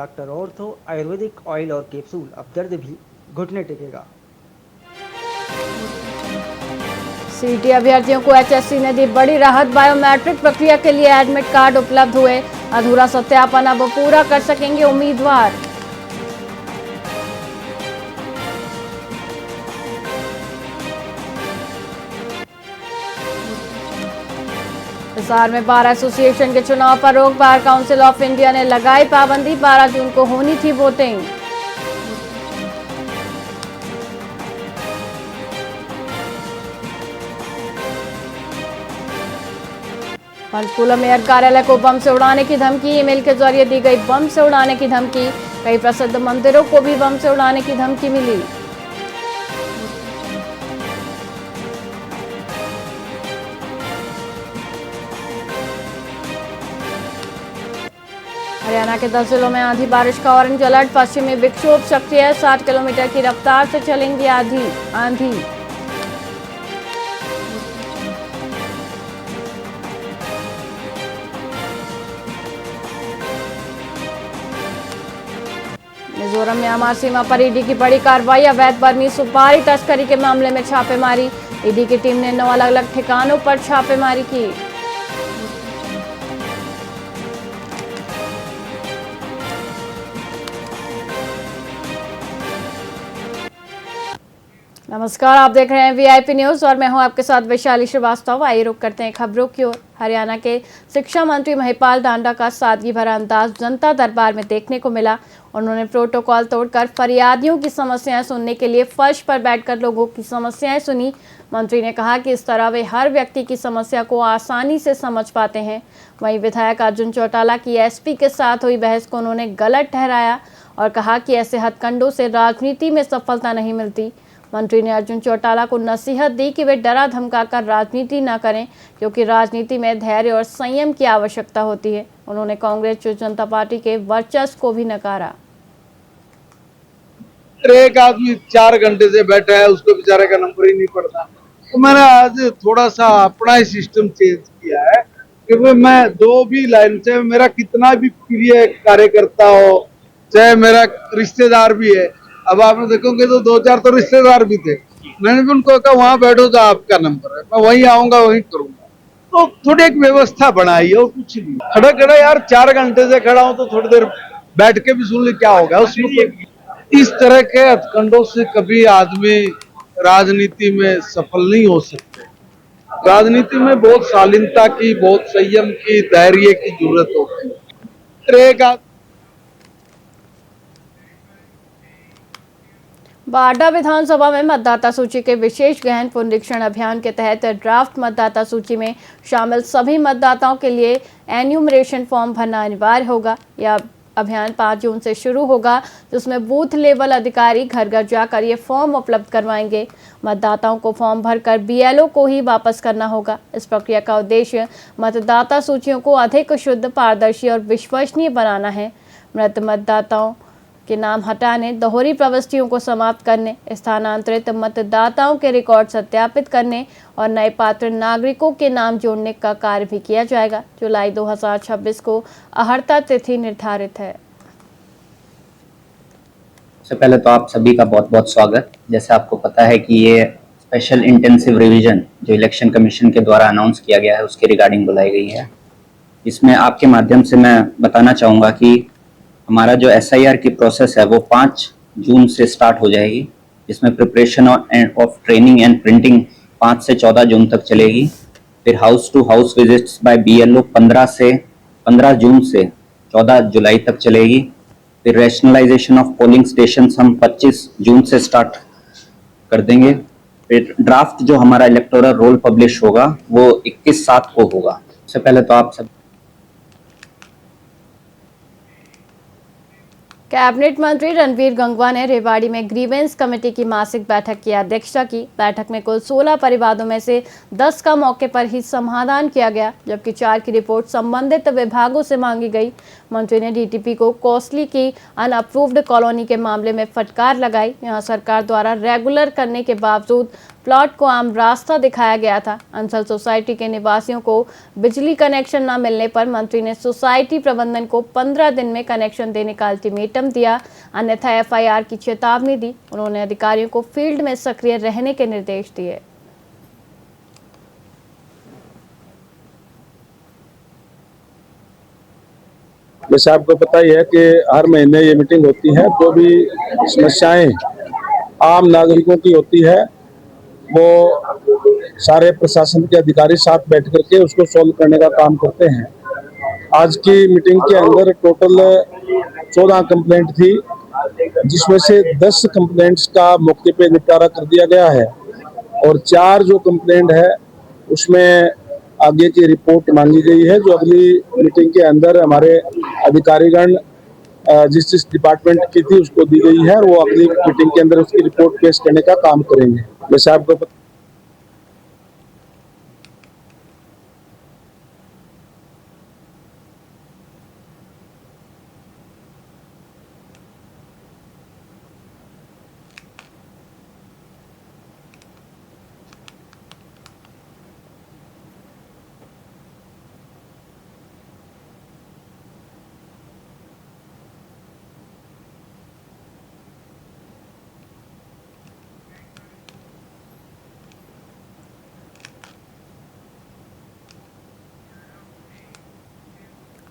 Doctor ortho Ayurvedic oil और capsule, अब दर्द भी घुटने टेकेगा। सीटी अभ्यर्थियों को एचएससी ने दी बड़ी राहत। बायोमेट्रिक प्रक्रिया के लिए एडमिट कार्ड उपलब्ध हुए। अधूरा सत्यापन अब पूरा कर सकेंगे उम्मीदवार। हिसार में बार एसोसिएशन के चुनाव पर रोक। बार काउंसिल ऑफ इंडिया ने लगाई पाबंदी। 12 जून को होनी थी वोटिंग। पंचकूला मेयर कार्यालय को बम से उड़ाने की धमकी। ईमेल के जरिए दी गई बम से उड़ाने की धमकी। कई प्रसिद्ध मंदिरों को भी बम से उड़ाने की धमकी मिली। हरियाणा के 10 जिलों में आंधी बारिश का ऑरेंज अलर्ट। पश्चिमी विक्षोभ सक्रिय। 60 किलोमीटर की रफ्तार से चलेंगी आंधी। मिजोरम म्यांमार सीमा पर ईडी की बड़ी कार्रवाई। अवैध बर्मी सुपारी तस्करी के मामले में छापेमारी। ईडी की टीम ने 9 अलग-अलग ठिकानों पर छापेमारी की। नमस्कार, आप देख रहे हैं वीआईपी न्यूज और मैं हूं आपके साथ वैशाली श्रीवास्तव। आइए रुक करते हैं खबरों की ओर। हरियाणा के शिक्षा मंत्री महिपाल ढांडा का सादगी भरा अंदाज जनता दरबार में देखने को मिला। उन्होंने प्रोटोकॉल तोड़कर फरियादियों की समस्याएं सुनने के लिए फर्श पर बैठकर लोगों की समस्याएं सुनी। मंत्री ने कहा कि इस तरह वे हर व्यक्ति की समस्या को आसानी से समझ पाते हैं। वहीं विधायक अर्जुन चौटाला की एसपी के साथ हुई बहस को उन्होंने गलत ठहराया और कहा कि ऐसे हथकंडों से राजनीति में सफलता नहीं मिलती। मंत्री ने अर्जुन चौटाला को नसीहत दी कि वे डरा धमकाकर राजनीति न करें, क्योंकि राजनीति में धैर्य और संयम की आवश्यकता होती है। उन्होंने कांग्रेस जनता पार्टी के वर्चस्व को भी नकारा। एक आदमी 4 घंटे से बैठा है, उसको बेचारे का नंबर ही नहीं पड़ता। तो मैंने आज थोड़ा सा अपना ही सिस्टम चेंज किया है, क्योंकि मैं 2 भी लाइन से मेरा कितना भी प्रिय कार्यकर्ता हो, चाहे मेरा रिश्तेदार भी है। अब आपने देखोगे तो 2-4 तो रिश्तेदार भी थे। मैंने भी उनको कहा वहां बैठो तो आपका नंबर है, मैं वहीं आऊंगा वहीं करूंगा। तो थोड़ी एक व्यवस्था बनाई है और कुछ नहीं। खड़ा यार 4 घंटे से खड़ा हूं तो थोड़ी देर बैठ के भी सुन ले, क्या होगा उसमें। इस तरह के हथकंडों से कभी आदमी राजनीति में सफल नहीं हो सकते। राजनीति में बहुत शालीनता की, बहुत संयम की, धैर्य की जरूरत होती है। बाडा विधानसभा में मतदाता सूची के विशेष गहन पुनरीक्षण अभियान के तहत ड्राफ्ट मतदाता सूची में शामिल सभी मतदाताओं के लिए एन्यूमरेशन फॉर्म भरना अनिवार्य होगा। यह अभियान 5 जून से शुरू होगा, जिसमें बूथ लेवल अधिकारी घर घर जाकर ये फॉर्म उपलब्ध करवाएंगे। मतदाताओं को फॉर्म भरकर बीएलओ को ही वापस करना होगा। इस प्रक्रिया का उद्देश्य मतदाता सूचियों को अधिक शुद्ध, पारदर्शी और विश्वसनीय बनाना है। मृत मतदाताओं के नाम हटाने, दोहरी प्रविष्टियों को समाप्त करने, स्थानांतरित मतदाताओं के रिकॉर्ड सत्यापित करने और नए पात्र नागरिकों के नाम जोड़ने का कार्य भी किया जाएगा। जुलाई 2026 को अहर्ता तिथि निर्धारित है। सबसे पहले तो आप सभी का बहुत बहुत स्वागत। जैसे आपको पता है कि ये स्पेशल इंटेंसिव रिवीजन जो इलेक्शन कमीशन के द्वारा अनाउंस किया गया है, उसके रिगार्डिंग बुलाई गई है। इसमें आपके माध्यम से मैं बताना चाहूँगा कि हमारा जो SIR की प्रोसेस है वो 5 जून से स्टार्ट हो जाएगी, जिसमें preparation of training and printing 5 से 14 जून तक चलेगी। फिर house to house visits by BLO 15 June से 14 जुलाई तक चलेगी। फिर रैशनलाइजेशन ऑफ पोलिंग स्टेशन हम 25 जून से स्टार्ट कर देंगे। फिर ड्राफ्ट जो हमारा इलेक्टोरल रोल पब्लिश होगा वो 21/7 को होगा। सबसे पहले तो आप सब कैबिनेट मंत्री रणवीर गंगवा ने रेवाड़ी में ग्रीवेंस कमेटी की मासिक बैठक की अध्यक्षता की। बैठक में कुल 16 परिवादों में से 10 का मौके पर ही समाधान किया गया, जबकि 4 की रिपोर्ट संबंधित विभागों से मांगी गई। मंत्री ने DTP को कोसली की अनअप्रूव्ड कॉलोनी के मामले में फटकार लगाई। यहां सरकार द्वारा रेगुलर करने के बावजूद प्लॉट को आम रास्ता दिखाया गया था। अंसल सोसाइटी के निवासियों को बिजली कनेक्शन न मिलने पर मंत्री ने सोसाइटी प्रबंधन को 15 दिन में कनेक्शन देने का अल्टीमेटम दिया, अन्यथा एफआईआर की चेतावनी दी। उन्होंने अधिकारियों को फील्ड में सक्रिय रहने के निर्देश दिए। जैसे आपको पता ही है कि हर महीने ये मीटिंग होती है, जो भी समस्याएं आम नागरिकों की होती है वो सारे प्रशासन के अधिकारी साथ बैठ करके उसको सॉल्व करने का काम करते हैं। आज की मीटिंग के अंदर टोटल 14 कंप्लेंट थी, जिसमें से 10 कंप्लेंट्स का मौके पे निपटारा कर दिया गया है और 4 जो कंप्लेंट है उसमें आगे की रिपोर्ट मांगी गई है, जो अगली मीटिंग के अंदर हमारे अधिकारीगण जिस डिपार्टमेंट की थी उसको दी गई है और वो अगली मीटिंग के अंदर उसकी रिपोर्ट पेश करने का काम करेंगे। जैसे आपको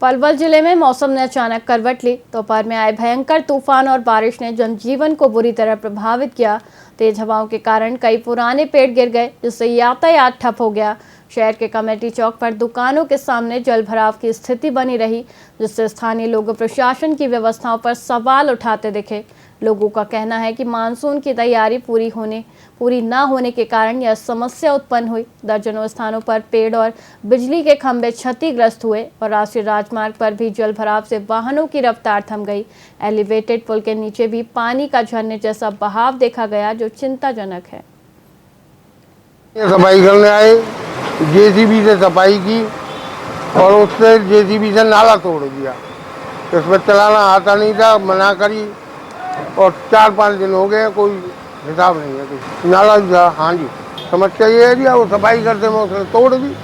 पलवल जिले में मौसम ने अचानक करवट ली। दोपहर में आए भयंकर तूफान और बारिश ने जनजीवन को बुरी तरह प्रभावित किया। तेज हवाओं के कारण कई पुराने पेड़ गिर गए, जिससे यातायात ठप हो गया। शहर के कमेटी चौक पर दुकानों के सामने जलभराव की स्थिति बनी रही, जिससे स्थानीय लोग प्रशासन की व्यवस्थाओं पर सवाल उठाते दिखे। लोगों का कहना है कि मानसून की तैयारी पूरी न होने के कारण यह समस्या उत्पन्न हुई। दर्जनों स्थानों पर पेड़ और बिजली के खंभे क्षतिग्रस्त हुए और राष्ट्रीय राजमार्ग पर भी जलभराव से वाहनों की रफ्तार थम गई। एलिवेटेड पुल के नीचे भी पानी का झरने जैसा बहाव देखा गया, जो चिंताजनक है। सफाई करने आए, जेसीबी से सफाई की और उससे जेसीबी से नाला तोड़ दिया। इसमें चलाना आता नहीं था, मना करी और 4-5 दिन हो गए, कोई हिसाब नहीं है। कोई नाला था। हाँ जी, समस्या ये है जी, वो सफाई करते में उसने तोड़ दी।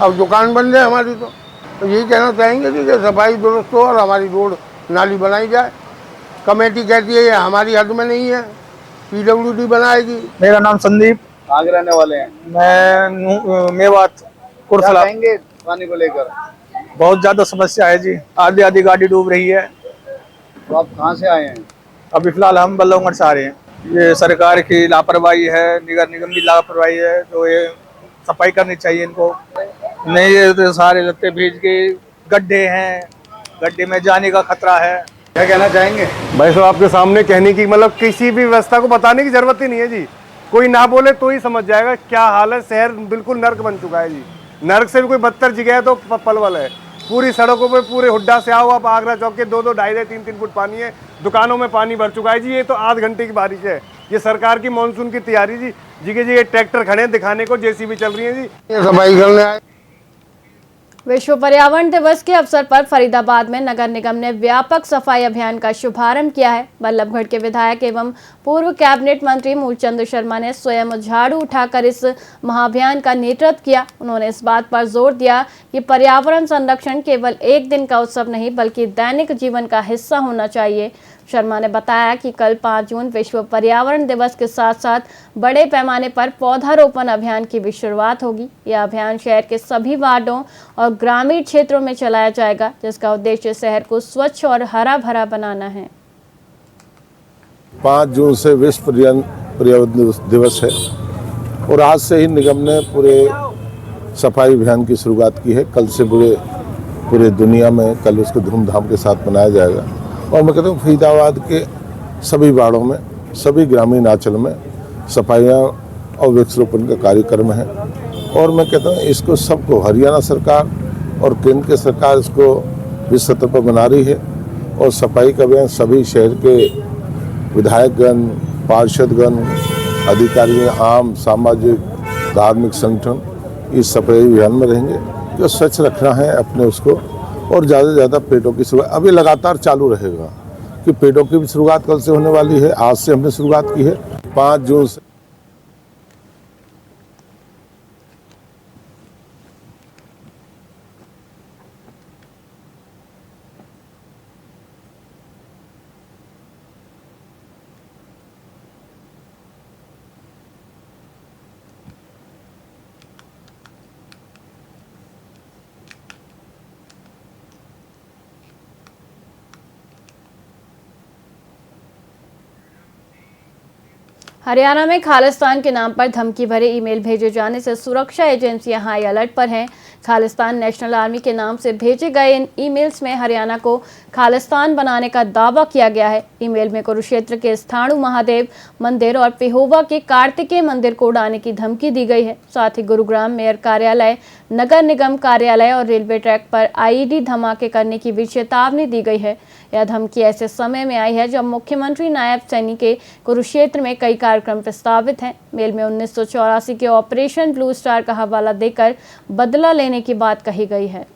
अब दुकान बंद है हमारी, तो यही कहना चाहेंगे जी कि सफाई दुरुस्त हो और हमारी रोड नाली बनाई जाए। कमेटी कहती है ये हमारी हद में नहीं है, PWD बनाएगी। मेरा नाम संदीप। कहाँ के रहने वाले हैं? मैं मेवात कुरसला। पानी को लेकर बहुत ज्यादा समस्या है जी, आधी गाड़ी डूब रही है। तो आप कहाँ से आए हैं? अभी फिलहाल हम बल्लभगढ़ से आ रहे हैं। ये सरकार की लापरवाही है, नगर निगम की लापरवाही है, तो ये सफाई करनी चाहिए इनको। नहीं ये तो सारे लत्ते भीज के गड्ढे हैं, गड्ढे में जाने का खतरा है। क्या कहना चाहेंगे? भाई साहब आपके सामने कहने की मतलब किसी भी व्यवस्था को बताने की जरूरत ही नहीं है जी। कोई ना बोले तो ही समझ जाएगा क्या हाल है। शहर बिल्कुल नर्क बन चुका है जी। नर्क से भी कोई बदतर जगह है तो पलवल है। पूरी सड़कों पे पूरे हुड्डा से आओ आप आगरा चौक के 2-2, 2.5, 3-3 फुट पानी है। दुकानों में पानी भर चुका है जी। ये तो आध घंटे की बारिश है। ये सरकार की मानसून की तैयारी जी। जी ये ट्रैक्टर खड़े हैं दिखाने को, जेसीबी चल रही है जी। ये सफाई करने आए। विश्व पर्यावरण दिवस के अवसर पर फरीदाबाद में नगर निगम ने व्यापक सफाई अभियान का शुभारंभ किया है। बल्लभगढ़ के विधायक एवं पूर्व कैबिनेट मंत्री मूलचंद शर्मा ने स्वयं झाड़ू उठाकर इस महाअभियान का नेतृत्व किया। उन्होंने इस बात पर जोर दिया कि पर्यावरण संरक्षण केवल एक दिन का उत्सव नहीं, बल्कि दैनिक जीवन का हिस्सा होना चाहिए। शर्मा ने बताया कि कल 5 जून विश्व पर्यावरण दिवस के साथ साथ बड़े पैमाने पर पौधारोपण अभियान की भी शुरुआत होगी। यह अभियान शहर के सभी वार्डों और ग्रामीण क्षेत्रों में चलाया जाएगा, जिसका उद्देश्य शहर को स्वच्छ और हरा भरा बनाना है। 5 जून से विश्व पर्यावरण दिवस है और आज से ही निगम ने पूरे सफाई अभियान की शुरुआत की है। कल से पूरे दुनिया में कल उसको धूमधाम के साथ मनाया जाएगा। और मैं कहता हूँ फरीदाबाद के सभी वार्डों में, सभी ग्रामीण अंचल में सफाइयाँ और वृक्षारोपण का कार्यक्रम है। और मैं कहता हूँ इसको सबको हरियाणा सरकार और केंद्र की सरकार इसको विश्व स्तर पर बना रही है। और सफाई का अभियान सभी शहर के विधायकगण, पार्षदगण, अधिकारी, आम सामाजिक धार्मिक संगठन इस सफाई अभियान में रहेंगे। जो स्वच्छ रखना है अपने उसको, और ज़्यादा से ज़्यादा पेड़ों की शुरुआत अभी लगातार चालू रहेगा कि पेड़ों की भी शुरुआत कल से होने वाली है। आज से हमने शुरुआत की है 5 जून से। हरियाणा में खालिस्तान के नाम पर धमकी भरे ईमेल भेजे जाने से सुरक्षा एजेंसियां हाई अलर्ट पर हैं। खालिस्तान नेशनल आर्मी के नाम से भेजे गए इन ईमेल्स में हरियाणा को खालिस्तान बनाने का दावा किया गया है। ईमेल में कुरुक्षेत्र के स्थाणु महादेव मंदिर और पेहोवा के कार्तिकेय मंदिर को उड़ाने की धमकी दी गई है। साथ ही गुरुग्राम मेयर कार्यालय, नगर निगम कार्यालय और रेलवे ट्रैक पर आईईडी धमाके करने की भी चेतावनी दी गई है। यह धमकी ऐसे समय में आई है जब मुख्यमंत्री नायब सैनी के कुरुक्षेत्र में कई कार्यक्रम प्रस्तावित हैं। मेल में 1984 के ऑपरेशन ब्लू स्टार का हवाला देकर बदला लेने की बात कही गई है।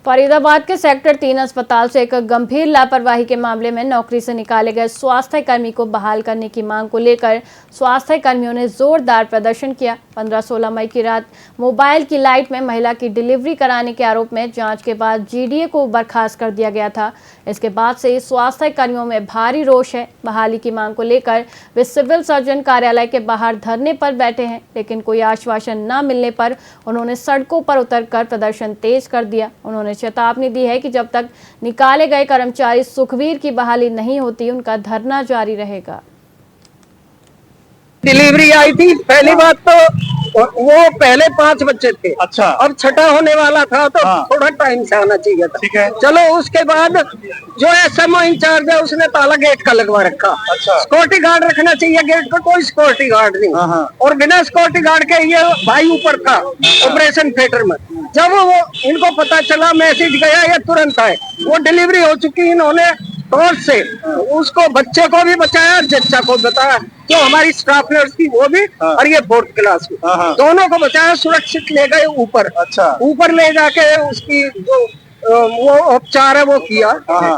फरीदाबाद के सेक्टर 3 अस्पताल से एक गंभीर लापरवाही के मामले में नौकरी से निकाले गए स्वास्थ्य कर्मी को बहाल करने की मांग को लेकर स्वास्थ्य कर्मियों ने जोरदार प्रदर्शन किया। 15-16 मई की रात मोबाइल की लाइट में महिला की डिलीवरी कराने के आरोप में जांच के बाद जीडीए को बर्खास्त कर दिया गया था। इसके बाद से स्वास्थ्य कर्मियों में भारी रोष है। बहाली की मांग को लेकर वे सिविल सर्जन कार्यालय के बाहर धरने पर बैठे हैं, लेकिन कोई आश्वासन न मिलने पर उन्होंने सड़कों पर उतरकर प्रदर्शन तेज कर दिया। उन्होंने चेतावनी दी है कि जब तक निकाले गए कर्मचारी सुखवीर की बहाली नहीं होती, उनका धरना जारी रहेगा। डिलीवरी आई थी, पहली बात तो वो पहले 5 बच्चे थे। अच्छा। अब छठा होने वाला था तो थोड़ा टाइम से आना चाहिए था। ठीक है। चलो उसके बाद जो एसएमओ इंचार्ज है उसने ताला गेट का लगवा रखा। अच्छा। सिक्योरिटी गार्ड रखना चाहिए गेट पर, कोई सिक्योरिटी गार्ड नहीं। और बिना सिक्योरिटी गार्ड के ये भाई ऊपर था ऑपरेशन थिएटर में। जब वो इनको पता चला, मैसेज गया, ये तुरंत आए। वो डिलीवरी हो चुकी, इन्होंने टॉर्च से उसको बच्चे को भी बचाया और जच्चा को बताया, जो हमारी स्टाफ नर्स थी वो भी, और ये 4th क्लास की, दोनों को बचाया, सुरक्षित ले गए ऊपर। अच्छा। ऊपर ले जाके उसकी जो वो उपचार है वो किया,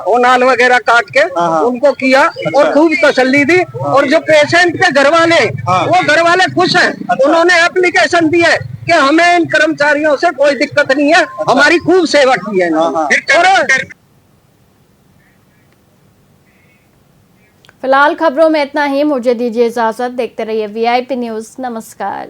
वो नाल वगैरह काट के उनको किया। अच्छा। और खूब तसल्ली दी। और जो पेशेंट के घर वाले, वो घर वाले खुश हैं। अच्छा। उन्होंने एप्लीकेशन दी है कि हमें इन कर्मचारियों से कोई दिक्कत नहीं है। अच्छा। हमारी खूब सेवा की है। फिलहाल खबरों में इतना ही। मुझे दीजिए इजाजत। देखते रहिए VIP न्यूज़। नमस्कार।